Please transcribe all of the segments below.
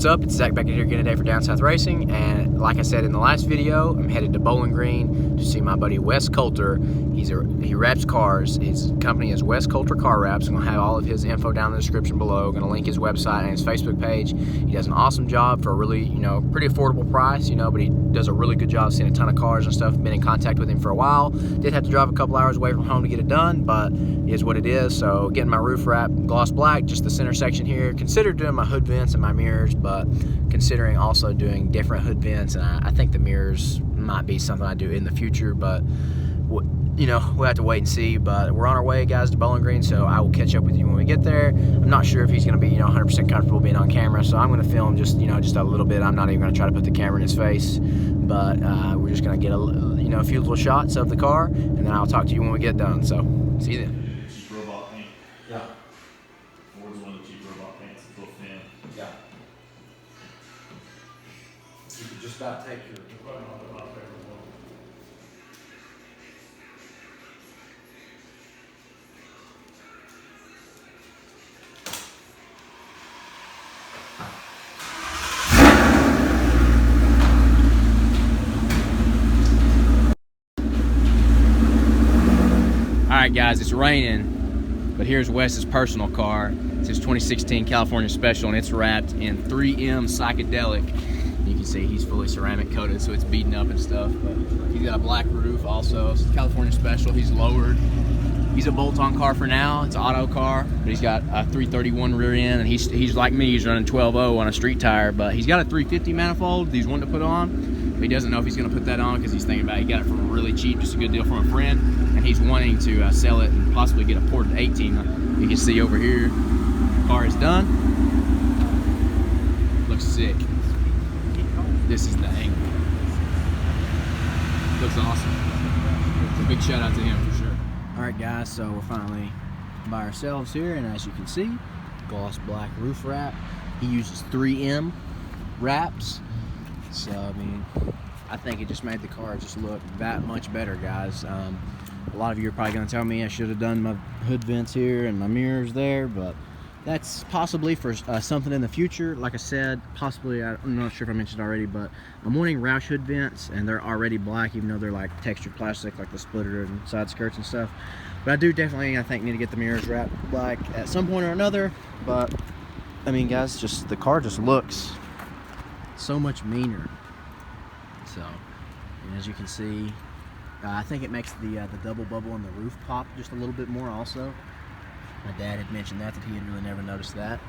up? It's Zach back in here again today for Down South Racing, and like I said in the last video, I'm headed to Bowling Green to see my buddy Wes Coulter. He wraps cars. His company is Wes Coulter Car Wraps. I'm gonna have all of his info down in the description below. I'm gonna link his website and his Facebook page. He does an awesome job for a really, pretty affordable price, but he does a really good job seeing a ton of cars and stuff. Been in contact with him for a while. Did have to drive a couple hours away from home to get it done, but it is what it is. So getting my roof wrap gloss black, just the center section here. Considered doing my hood vents and my mirrors, but considering also doing different hood vents, and I think the mirrors might be something I do in the future, but we'll have to wait and see. But we're on our way, guys, to Bowling Green, so I will catch up with you when we get there. I'm not sure if he's going to be 100% comfortable being on camera, so I'm going to film just a little bit. I'm not even going to try to put the camera in his face, but we're just going to get a few little shots of the car, and then I'll talk to you when we get done. So see you then. Cheap robot paint. Yeah. Ford's one of the cheap robot paints. It's a little thin. Yeah. You could just about take your. Alright guys, it's raining, but here's Wes's personal car. It's his 2016 California Special, and it's wrapped in 3M Psychedelic. You can see he's fully ceramic coated, so it's beaten up and stuff, but he's got a black roof also. It's California Special. He's lowered. He's a bolt-on car for now. It's an auto car, but he's got a 331 rear end, and he's like me. He's running 12.0 on a street tire, but he's got a 350 manifold he's wanting to put on, but he doesn't know if he's going to put that on because he's thinking about it. He got it for really cheap, just a good deal from a friend, and he's wanting to sell it and possibly get a ported 18. You can see over here, the car is done. Looks sick. This is the angle. Looks awesome. It's a big shout out to him for sure. Alright guys, so we're finally by ourselves here, and as you can see, gloss black roof wrap. He uses 3M wraps, so I mean, I think it just made the car just look that much better, guys. A lot of you are probably going to tell me I should have done my hood vents here and my mirrors there, but that's possibly for something in the future. Like I said, possibly, I'm not sure if I mentioned already, but I'm wanting Roush hood vents, and they're already black, even though they're like textured plastic, like the splitter and side skirts and stuff. But I do definitely, I think, need to get the mirrors wrapped black at some point or another. But I mean, guys, just the car just looks so much meaner. So, and as you can see, I think it makes the double bubble on the roof pop just a little bit more also. My dad had mentioned that he had really never noticed that.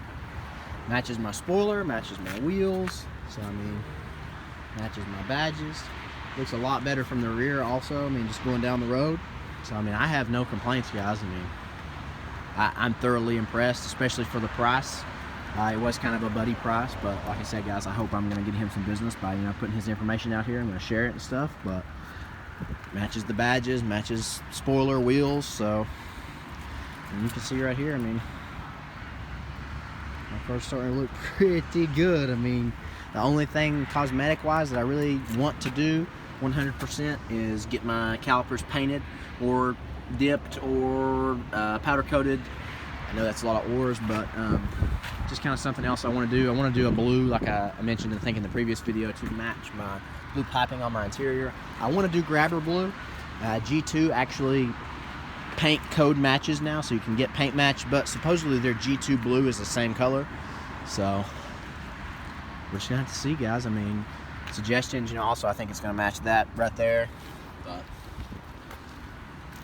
Matches my spoiler, matches my wheels, so I mean, matches my badges. Looks a lot better from the rear also, I mean, just going down the road. So I mean, I have no complaints, guys. I mean, I'm thoroughly impressed, especially for the price. It was kind of a buddy price, but like I said, guys, I hope I'm going to get him some business by putting his information out here. I'm going to share it and stuff, but matches the badges, matches spoiler, wheels, so. And you can see right here, I mean, my car's starting to look pretty good. I mean, the only thing cosmetic-wise that I really want to do 100% is get my calipers painted or dipped or powder coated. I know that's a lot of ors, but just kind of something else I want to do. I want to do a blue, like I mentioned, I think, in the previous video, to match my blue piping on my interior. I want to do grabber blue. G2 actually paint code matches now, so you can get paint match, but supposedly their G2 blue is the same color, so we're just gonna have to see, guys. I mean, suggestions, also I think it's gonna match that right there, but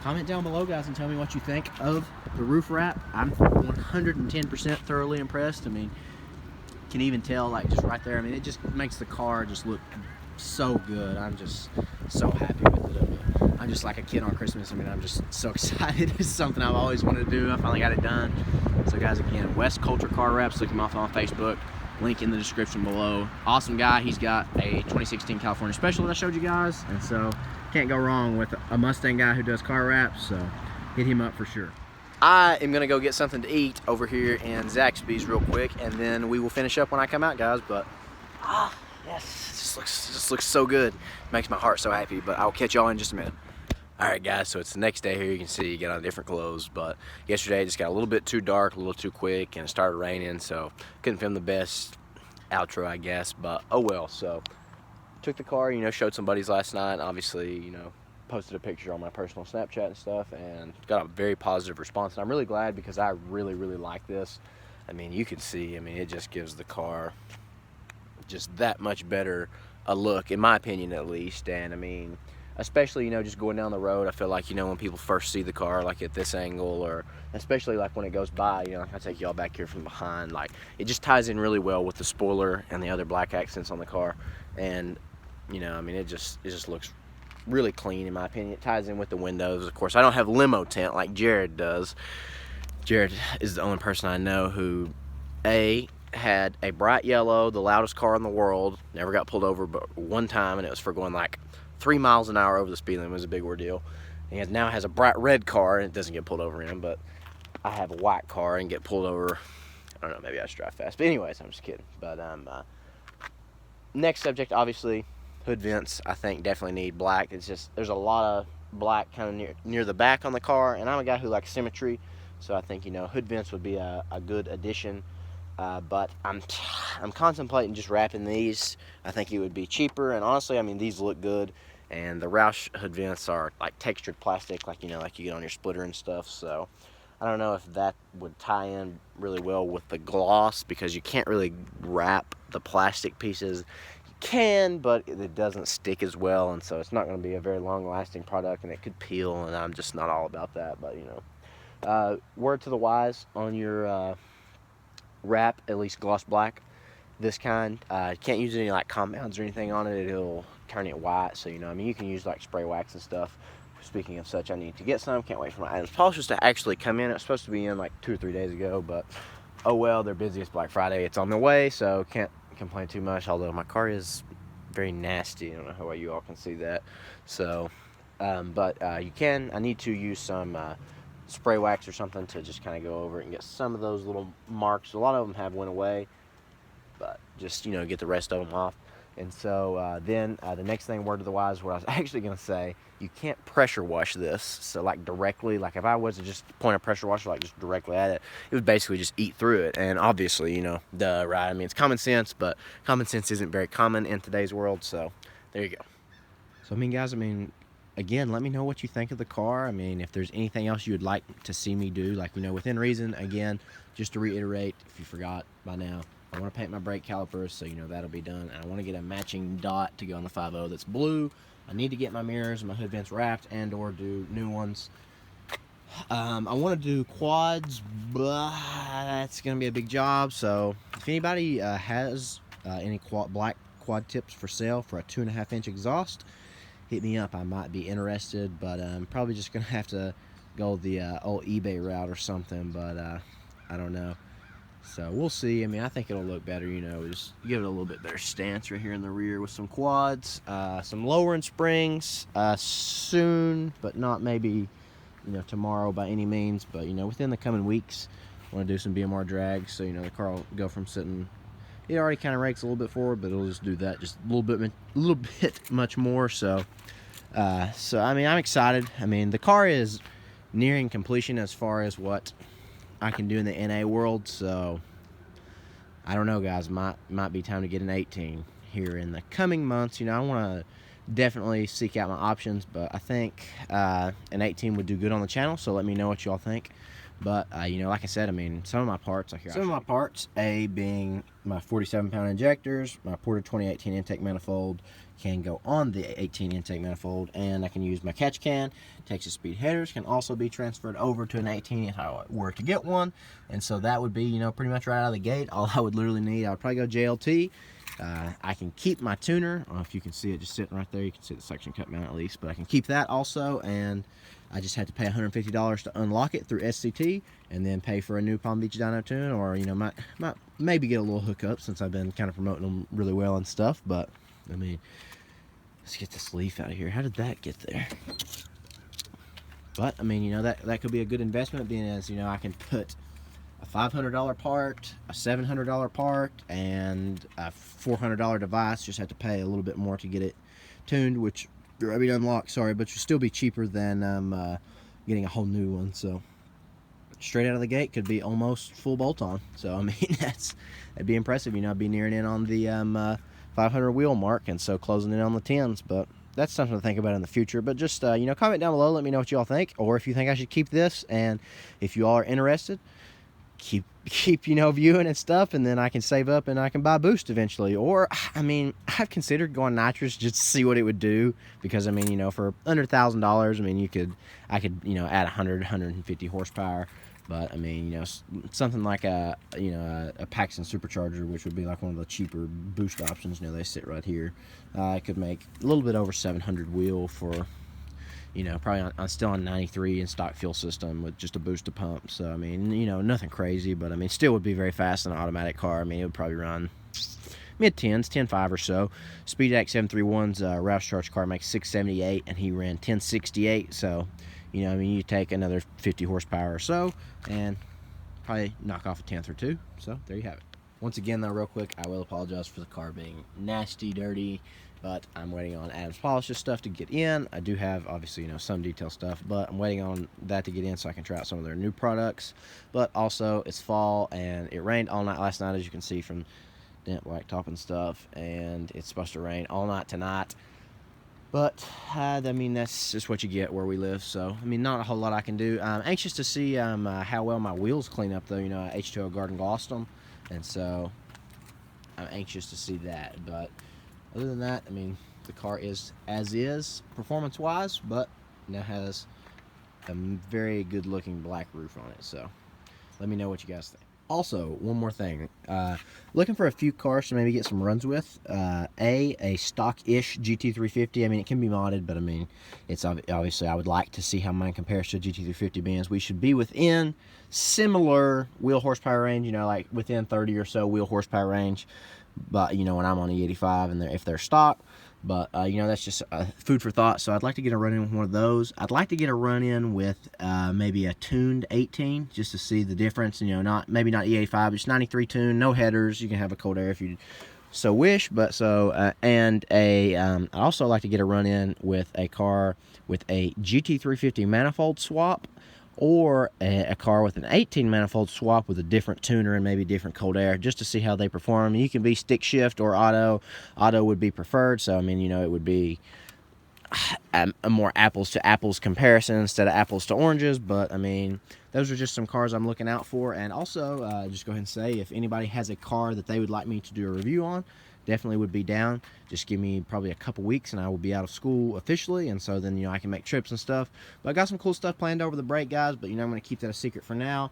comment down below, guys, and tell me what you think of the roof wrap. I'm 110% thoroughly impressed. I mean, you can even tell, like, just right there, I mean, it just makes the car just look so good. I'm just so happy with it. I'm just like a kid on Christmas. I mean, I'm just so excited. It's something I've always wanted to do. I finally got it done. So guys, again, Wes Coulter Car Wraps. Look him up on Facebook. Link in the description below. Awesome guy. He's got a 2016 California Special that I showed you guys, and so can't go wrong with a Mustang guy who does car wraps. So hit him up for sure. I am gonna go get something to eat over here in Zaxby's real quick, and then we will finish up when I come out, guys. But yes, it just looks so good. Makes my heart so happy. But I'll catch y'all in just a minute. Alright guys, so it's the next day here. You can see you get on different clothes, but yesterday it just got a little bit too dark, a little too quick, and it started raining, so couldn't film the best outro, I guess, but oh well. So took the car, you know, showed some buddies last night, obviously, you know, posted a picture on my personal Snapchat and stuff, and got a very positive response. And I'm really glad, because I really like this. I mean, you can see, I mean, it just gives the car just that much better a look, in my opinion at least. And I mean, especially, you know, just going down the road, I feel like, you know, when people first see the car, like at this angle, or especially like when it goes by, you know, like I take y'all back here from behind, like it just ties in really well with the spoiler and the other black accents on the car. And you know, I mean, it just looks really clean, in my opinion. It ties in with the windows. Of course, I don't have limo tint like Jared does. Jared is the only person I know who had a bright yellow, the loudest car in the world, never got pulled over but one time, and it was for going like 3 miles an hour over the speed limit. It was a big ordeal. And now has a bright red car, and it doesn't get pulled over in, but I have a white car and get pulled over. I don't know, maybe I should drive fast. But anyways, I'm just kidding. But next subject, obviously, hood vents. I think definitely need black. It's just, there's a lot of black kind of near the back on the car, and I'm a guy who likes symmetry, so I think, you know, hood vents would be a good addition. But I'm contemplating just wrapping these. I think it would be cheaper, and honestly, I mean, these look good, and the Roush hood vents are like textured plastic, like, you know, like you get on your splitter and stuff. So I don't know if that would tie in really well with the gloss, because you can't really wrap the plastic pieces. You can, but it doesn't stick as well, and so it's not going to be a very long-lasting product, and it could peel, and I'm just not all about that. But, you know, word to the wise on your wrap, at least gloss black, this kind. You can't use any like compounds or anything on it. It'll turn it white. So, you know, I mean, you can use like spray wax and stuff. Speaking of such, I need to get some. Can't wait for my items polishers to actually come in. It's supposed to be in like 2 or 3 days ago, but oh well, they're busiest Black Friday. It's on the way, so can't complain too much, although my car is very nasty. I don't know how well you all can see that. So but I need to use some spray wax or something to just kind of go over it and get some of those little marks. A lot of them have went away, but just, you know, get the rest of them off. And so then the next thing, word to the wise, what I was actually going to say, you can't pressure wash this. So like directly, like if I was to just point a pressure washer like just directly at it, it would basically just eat through it. And obviously, you know, right? I mean, it's common sense, but common sense isn't very common in today's world. So there you go. So I mean, guys, again, let me know what you think of the car. I mean, if there's anything else you would like to see me do, like, you know, within reason. Again, just to reiterate, if you forgot by now, I want to paint my brake calipers, so, you know, that'll be done. And I want to get a matching dot to go on the 5.0 that's blue. I need to get my mirrors and my hood vents wrapped and or do new ones. I want to do quads, but that's going to be a big job. So if anybody has any black quad tips for sale for a 2.5-inch exhaust, hit me up. I might be interested, but I'm probably just gonna have to go the old eBay route or something, but I don't know. So we'll see. I mean, I think it'll look better, you know, just give it a little bit better stance right here in the rear with some quads, some lowering springs soon, but not maybe, you know, tomorrow by any means, but, you know, within the coming weeks. I want to do some BMR drags, so, you know, the car will go from sitting, it already kind of rakes a little bit forward, but it'll just do that just a little bit much more. So I mean, I'm excited. I mean, the car is nearing completion as far as what I can do in the NA world. So I don't know, guys. Might be time to get an 18 here in the coming months. You know, I want to definitely seek out my options, but I think an 18 would do good on the channel. So let me know what y'all think. But, you know, like I said, I mean, some of my parts, A being my 47-pound injectors, my Porter 2018 intake manifold can go on the 18 intake manifold, and I can use my catch can. Texas speed headers can also be transferred over to an 18 if I were to get one. And so that would be, you know, pretty much right out of the gate. All I would literally need, I would probably go JLT. I can keep my tuner. I don't know if you can see it just sitting right there. You can see the suction cup mount at least, but I can keep that also, and I just had to pay $150 to unlock it through SCT, and then pay for a new Palm Beach dyno tune, or, you know, might maybe get a little hookup since I've been kind of promoting them really well and stuff. But I mean, let's get this leaf out of here. How did that get there? But I mean, you know, that could be a good investment, being as, you know, I can put a $500 part, a $700 part, and a $400 device. Just have to pay a little bit more to get it tuned, which, unlocked, sorry, but should still be cheaper than getting a whole new one. So straight out of the gate could be almost full bolt-on. So I mean, that'd be impressive. You know, I'd be nearing in on the 500 wheel mark, and so closing in on the 10s. But that's something to think about in the future. But just you know, comment down below, let me know what y'all think, or if you think I should keep this, and if you all are interested, keep you know, viewing and stuff, and then I can save up and I can buy boost eventually. Or I mean, I've considered going nitrous just to see what it would do, because I mean, you know, for under $1,000, I mean, I could you know, add 150 horsepower. But I mean, you know, something like a Paxton supercharger, which would be like one of the cheaper boost options. You know, they sit right here. I could make a little bit over 700 wheel for, you know, probably still on 93 in stock fuel system with just a booster pump. So I mean, you know, nothing crazy, but I mean, still would be very fast in an automatic car. I mean, it would probably run mid-10s, 10.5 or so. SpeedAct 731's Roush Charge car makes 678, and he ran 1068. So, you know, I mean, you take another 50 horsepower or so, and probably knock off a 10th or two. So there you have it. Once again, though, real quick, I will apologize for the car being nasty, dirty, but I'm waiting on Adam's Polishes stuff to get in. I do have, obviously, you know, some detail stuff, but I'm waiting on that to get in so I can try out some of their new products. But also, it's fall, and it rained all night last night, as you can see from dent blacktop and stuff, and it's supposed to rain all night tonight. But I mean, that's just what you get where we live. So I mean, not a whole lot I can do. I'm anxious to see how well my wheels clean up, though. You know, H2O garden glossed them, and so I'm anxious to see that. But other than that, I mean, the car is as is performance wise, but now has a very good looking black roof on it. So let me know what you guys think. Also, one more thing, looking for a few cars to maybe get some runs with. A stock-ish GT350. I mean, it can be modded, but I mean, it's obviously, I would like to see how mine compares to a GT350 Benz. We should be within similar wheel horsepower range, you know, like within 30 or so wheel horsepower range. But, you know, when I'm on the 85 and if they're stock. But, you know, that's just food for thought. So I'd like to get a run in with one of those. I'd like to get a run in with maybe a tuned 18, just to see the difference. You know, maybe not E85, just 93 tuned, no headers. You can have a cold air if you so wish. But so, and I'd also like to get a run in with a car with a GT350 manifold swap, or a car with an 18 manifold swap with a different tuner and maybe different cold air, just to see how they perform. You can be stick shift or auto. Auto would be preferred, so I mean, you know, it would be a more apples to apples comparison instead of apples to oranges. But I mean, those are just some cars I'm looking out for. And also, just go ahead and say, if anybody has a car that they would like me to do a review on, definitely would be down. Just give me probably a couple weeks and I will be out of school officially, and so then, you know, I can make trips and stuff. But I got some cool stuff planned over the break, guys, but you know, I'm going to keep that a secret for now.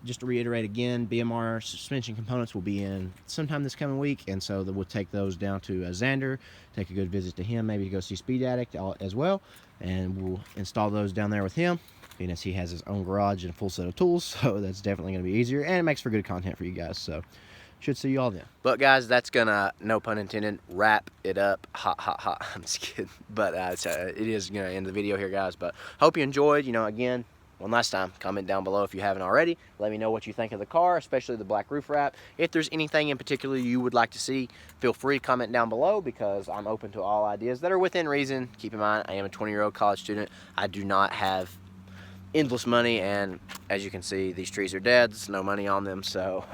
Just to reiterate again, BMR suspension components will be in sometime this coming week, and so we'll take those down to Xander, take a good visit to him, maybe go see Speed Addict as well, and we'll install those down there with him, being as he has his own garage and full set of tools. So that's definitely going to be easier, and it makes for good content for you guys. So should see you all then. But guys, that's gonna, no pun intended, wrap it up. Hot. I'm just kidding. But it is gonna end the video here, guys. But hope you enjoyed. You know, again, one last time, comment down below if you haven't already. Let me know what you think of the car, especially the black roof wrap. If there's anything in particular you would like to see, feel free to comment down below, because I'm open to all ideas that are within reason. Keep in mind, I am a 20-year-old college student. I do not have endless money, and as you can see, these trees are dead. There's no money on them, so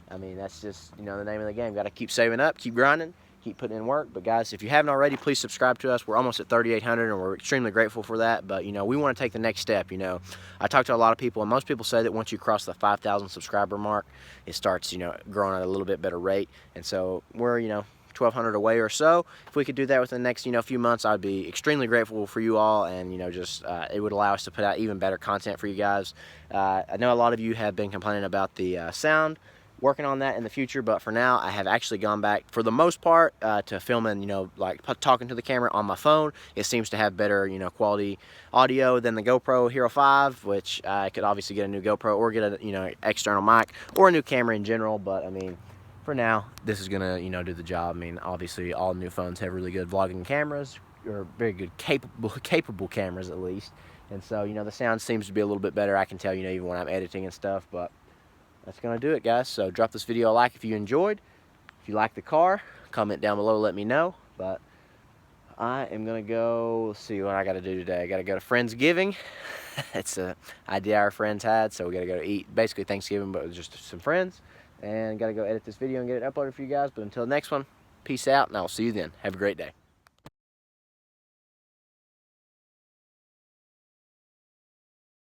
I mean, that's just, you know, the name of the game. Got to keep saving up, keep grinding, keep putting in work. But guys, if you haven't already, please subscribe to us. We're almost at 3,800, and we're extremely grateful for that. But, you know, we want to take the next step. You know, I talk to a lot of people, and most people say that once you cross the 5,000 subscriber mark, it starts, you know, growing at a little bit better rate. And so we're, you know, 1,200 away or so. If we could do that within the next, you know, few months, I'd be extremely grateful for you all, and, you know, just it would allow us to put out even better content for you guys. I know a lot of you have been complaining about the sound. Working on that in the future, but for now, I have actually gone back, for the most part, to filming, you know, like talking to the camera on my phone. It seems to have better, you know, quality audio than the GoPro Hero 5, which I could obviously get a new GoPro or get a, you know, external mic or a new camera in general. But I mean, for now, this is gonna, you know, do the job. I mean, obviously, all new phones have really good vlogging cameras, or very good capable cameras at least. And so, you know, the sound seems to be a little bit better. I can tell, you know, even when I'm editing and stuff. But that's gonna do it, guys. So drop this video a like if you enjoyed. If you like the car, comment down below, let me know. But I am gonna go, let's see what I gotta do today. I gotta go to Friendsgiving. It's an idea our friends had, so we gotta go eat, basically Thanksgiving, but with just some friends. And gotta go edit this video and get it uploaded for you guys. But until the next one, peace out, and I'll see you then. Have a great day.